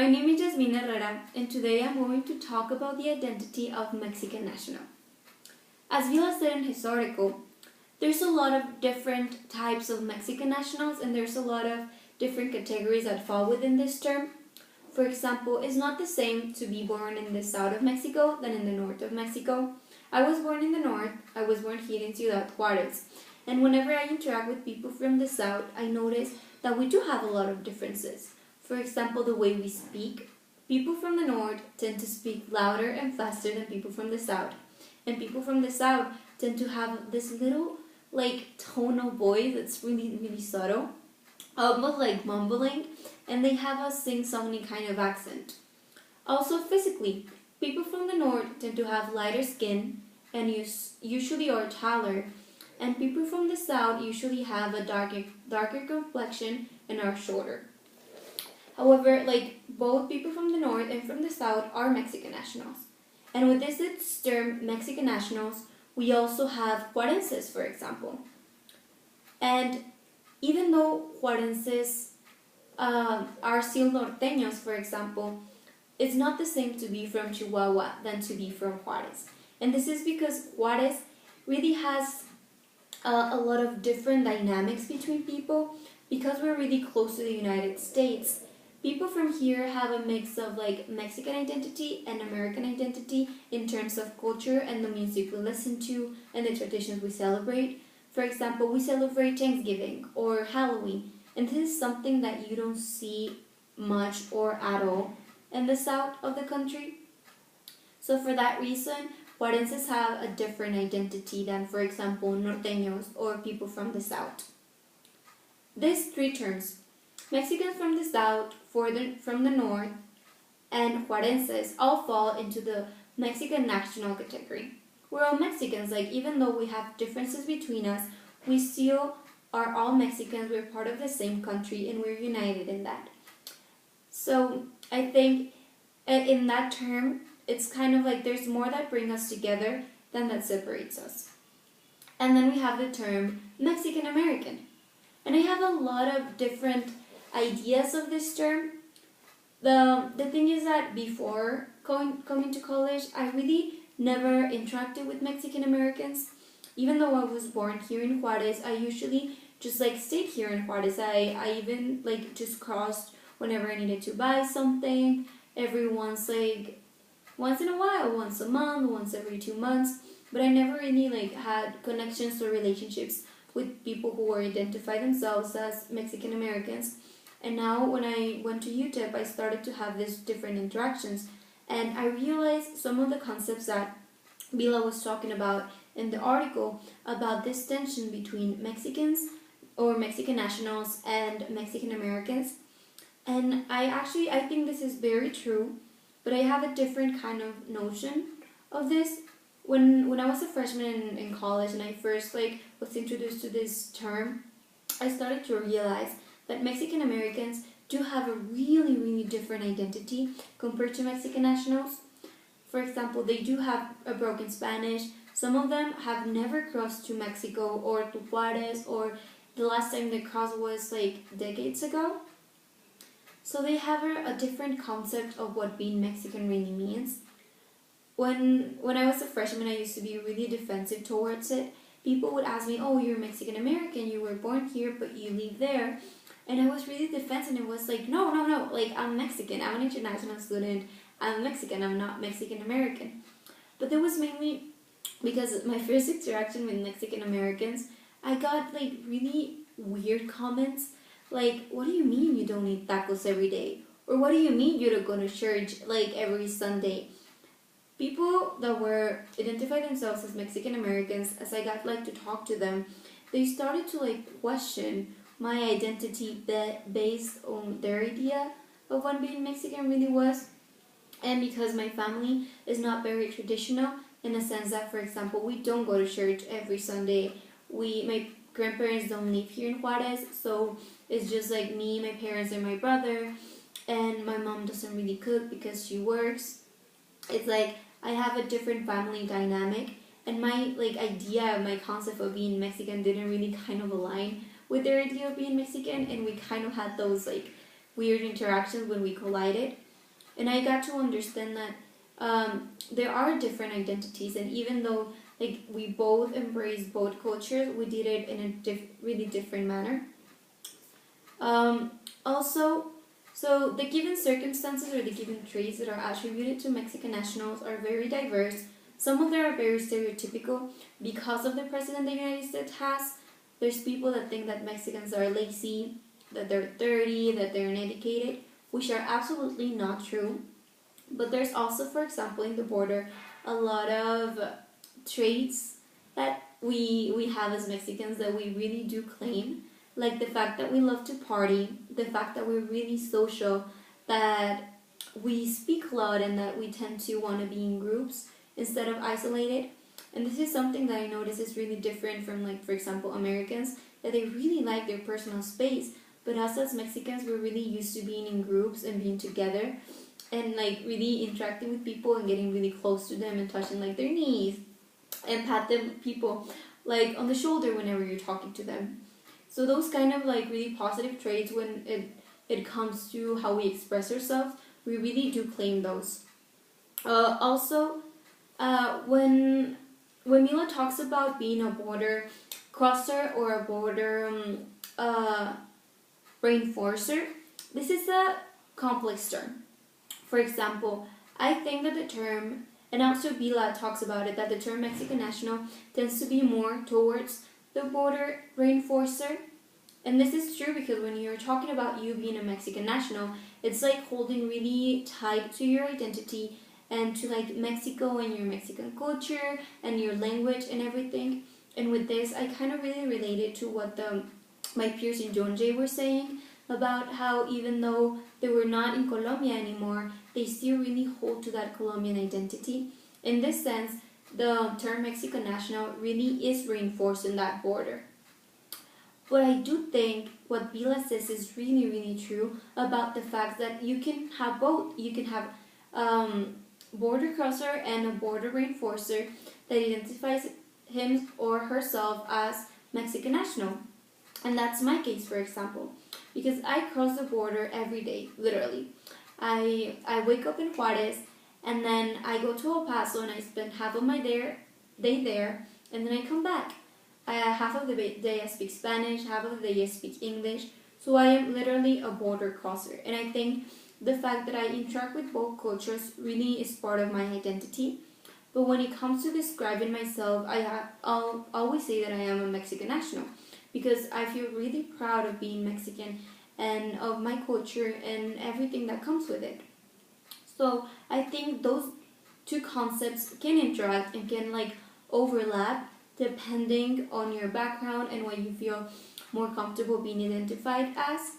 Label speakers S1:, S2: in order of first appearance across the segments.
S1: My name is Jasmine Herrera, and today I'm going to talk about the identity of Mexican national. As Vila said in his article, there's a lot of different types of Mexican nationals, and there's a lot of different categories that fall within this term. For example, it's not the same to be born in the south of Mexico than in the north of Mexico. I was born in the north. I was born here in Ciudad Juárez. And whenever I interact with people from the south, I notice that we do have a lot of differences. For example, the way we speak. People from the north tend to speak louder and faster than people from the south. And people from the south tend to have this little, tonal voice that's really, really subtle, almost like mumbling, and they have a sing-songy kind of accent. Also, physically, people from the north tend to have lighter skin and usually are taller, and people from the south usually have a darker complexion and are shorter. However, both people from the north and from the south are Mexican nationals. And with this term, Mexican nationals, we also have Juarenses, for example. And even though Juarenses are still norteños, for example, it's not the same to be from Chihuahua than to be from Juárez. And this is because Juárez really has a lot of different dynamics between people. Because we're really close to the United States, people from here have a mix of Mexican identity and American identity in terms of culture and the music we listen to and the traditions we celebrate. For example, we celebrate Thanksgiving or Halloween, and this is something that you don't see much or at all in the south of the country. So for that reason, Juarenses have a different identity than, for example, norteños or people from the south. These three terms, Mexicans from the south, from the north, and Juarenses, all fall into the Mexican national category. We're all Mexicans, even though we have differences between us, we still are all Mexicans, we're part of the same country, and we're united in that. So I think in that term, it's kind of there's more that bring us together than that separates us. And then we have the term Mexican American. And I have a lot of different ideas of this term. The thing is that before coming to college, I really never interacted with Mexican Americans. Even though I was born here in Juárez, I usually just stayed here in Juárez. I even just crossed whenever I needed to buy something. Every once in a while, once a month, once every 2 months. But I never really had connections or relationships with people who identify themselves as Mexican Americans. And now when I went to UTEP, I started to have these different interactions. And I realized some of the concepts that Vila was talking about in the article about this tension between Mexicans or Mexican nationals and Mexican Americans. And I think this is very true, but I have a different kind of notion of this. When I was a freshman in college and I first was introduced to this term, I started to realize that Mexican Americans do have a really, really different identity compared to Mexican nationals. For example, they do have a broken Spanish. Some of them have never crossed to Mexico or to Juárez, or the last time they crossed was decades ago. So they have a different concept of what being Mexican really means. When I was a freshman, I used to be really defensive towards it. People would ask me, oh, you're Mexican American, you were born here, but you live there. And I was really defensive, and it was no, I'm Mexican, I'm an international student, I'm Mexican, I'm not Mexican American. But that was mainly because my first interaction with Mexican Americans, I got really weird comments, what do you mean you don't eat tacos every day? Or what do you mean you don't go to church every Sunday? People that were identified themselves as Mexican Americans, as I got to talk to them, they started to question my identity based on their idea of what being Mexican really was. And because my family is not very traditional, in a sense that, for example, we don't go to church every Sunday. My grandparents don't live here in Juárez, so it's just me, my parents, and my brother. And my mom doesn't really cook because she works. It's I have a different family dynamic, and my idea, my concept of being Mexican didn't really kind of align with their idea of being Mexican, and we kind of had those weird interactions when we collided. And I got to understand that there are different identities, and even though like we both embrace both cultures, we did it in a really different manner. Also, so the given circumstances or the given traits that are attributed to Mexican nationals are very diverse. Some of them are very stereotypical because of the president the United States has. There's people that think that Mexicans are lazy, that they're dirty, that they're uneducated, which are absolutely not true. But there's also, for example, in the border, a lot of traits that we have as Mexicans that we really do claim, like the fact that we love to party, the fact that we're really social, that we speak a lot, and that we tend to want to be in groups instead of isolated. And this is something that I notice is really different from, like, for example, Americans, that they really like their personal space. But us as Mexicans, we're really used to being in groups and being together and like really interacting with people and getting really close to them and touching like their knees and pat them people like on the shoulder whenever you're talking to them. So those kind of like really positive traits, when it comes to how we express ourselves, we really do claim those. Also, when Mila talks about being a border crosser or a border reinforcer, this is a complex term. For example, I think that the term, and also Bila talks about it, that the term Mexican national tends to be more towards the border reinforcer. And this is true because when you're talking about you being a Mexican national, it's like holding really tight to your identity and to like Mexico and your Mexican culture and your language and everything. And with this, I kind of really related to what my peers in Jonjay were saying about how even though they were not in Colombia anymore, they still really hold to that Colombian identity. In this sense, the term Mexican national really is reinforcing that border. But I do think what Bila says is really, really true about the fact that you can have both. You can have border crosser and a border reinforcer that identifies him or herself as Mexican national. And that's my case, for example, because I cross the border every day, literally. I wake up in Juarez, and then I go to El Paso, and I spend half of my day there, and then I come back. Half of the day I speak Spanish, half of the day I speak English, so I am literally a border crosser. And I think the fact that I interact with both cultures really is part of my identity. But when it comes to describing myself, I'll always say that I am a Mexican national, because I feel really proud of being Mexican and of my culture and everything that comes with it. So I think those two concepts can interact and can like overlap depending on your background and what you feel more comfortable being identified as.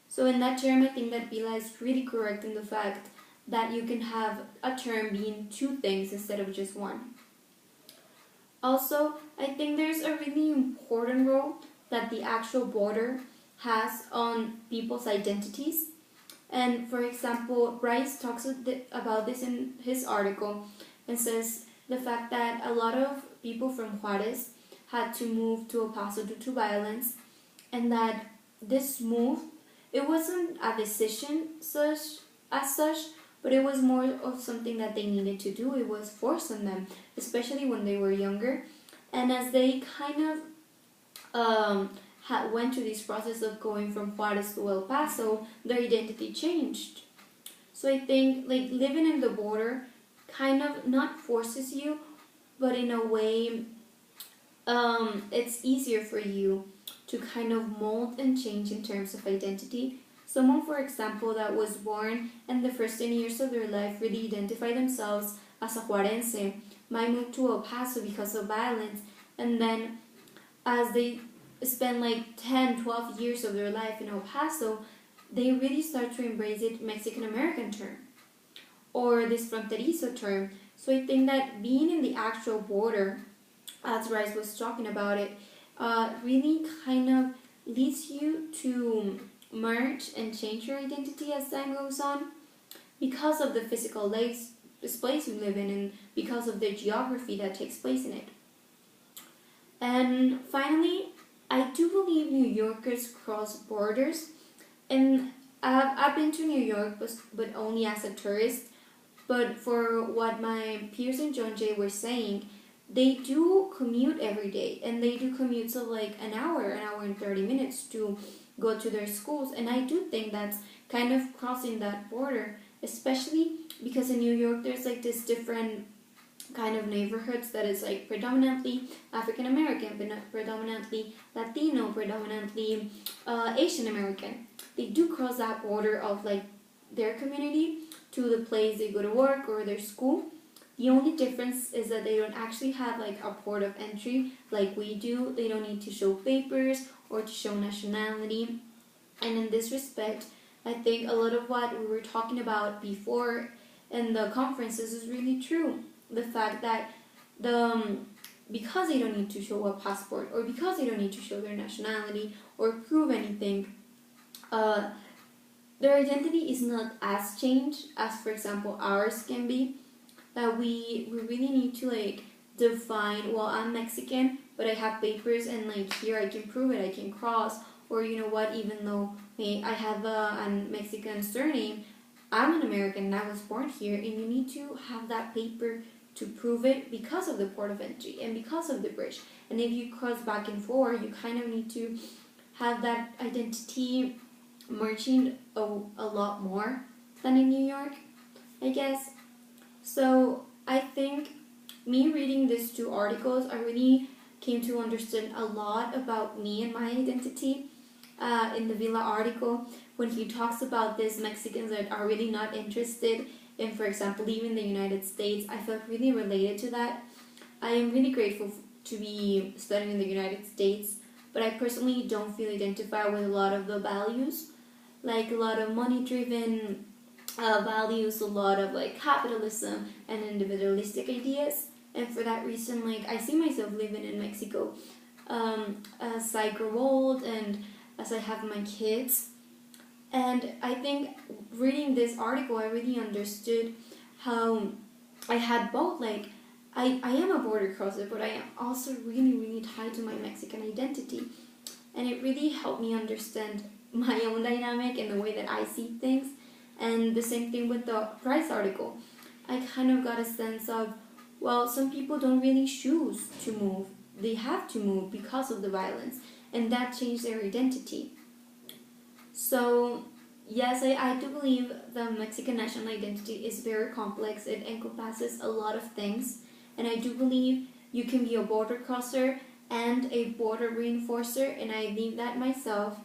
S1: So in that term, I think that Bila is really correct in the fact that you can have a term being two things instead of just one. Also, I think there's a really important role that the actual border has on people's identities. And for example, Bryce talks about this in his article and says the fact that a lot of people from Juarez had to move to El Paso due to violence, and that this move, it wasn't a decision as such, but it was more of something that they needed to do. It was forced on them, especially when they were younger. And as they kind of went through this process of going from Juarez to El Paso, their identity changed. So I think like living in the border kind of not forces you, but in a way it's easier for you to kind of mold and change in terms of identity. Someone, for example, that was born and the first 10 years of their life really identify themselves as a Juarense might move to El Paso because of violence, and then as they spend like 10, 12 years of their life in El Paso, they really start to embrace it Mexican American term or this fronterizo term. So I think that being in the actual border, as Rice was talking about it, really kind of leads you to merge and change your identity as time goes on because of the physical place you live in and because of the geography that takes place in it. And finally, I do believe New Yorkers cross borders, and I've been to New York, but only as a tourist. But for what my peers in John Jay were saying, they do commute every day, and they do commutes of like an hour and 30 minutes to go to their schools. And I do think that's kind of crossing that border, especially because in New York there's like this different kind of neighborhoods that is like predominantly African American, predominantly Latino, predominantly Asian American. They do cross that border of like their community to the place they go to work or their school. The only difference is that they don't actually have like a port of entry like we do. They don't need to show papers or to show nationality. And in this respect, I think a lot of what we were talking about before in the conferences is really true. The fact that because they don't need to show a passport or because they don't need to show their nationality or prove anything, their identity is not as changed as, for example, ours can be. That we really need to like define, well, I'm Mexican, but I have papers and like here I can prove it, I can cross, or you know what, even though I have a Mexican surname, I'm an American and I was born here, and you need to have that paper to prove it because of the port of entry and because of the bridge. And if you cross back and forth, you kind of need to have that identity merging a lot more than in New York, I guess. So I think me reading these two articles, I really came to understand a lot about me and my identity. In the Villa article, when he talks about these Mexicans that are really not interested in, for example, leaving the United States, I felt really related to that. I am really grateful to be studying in the United States, but I personally don't feel identified with a lot of the values, like a lot of money-driven values, a lot of like capitalism and individualistic ideas. And for that reason, like I see myself living in Mexico as I grow old and as I have my kids. And I think reading this article, I really understood how I had both. Like I am a border crosser, but I am also really, really tied to my Mexican identity. And it really helped me understand my own dynamic and the way that I see things. And the same thing with the Price article. I kind of got a sense of, well, some people don't really choose to move. They have to move because of the violence, and that changed their identity. So, yes, I do believe the Mexican national identity is very complex. It encompasses a lot of things, and I do believe you can be a border crosser and a border reinforcer, and I believe that myself.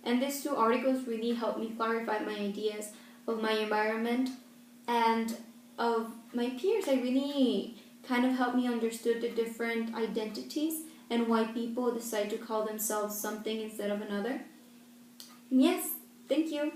S1: And these two articles really helped me clarify my ideas of my environment and of my peers. I really kind of helped me understood the different identities and why people decide to call themselves something instead of another. And yes, thank you.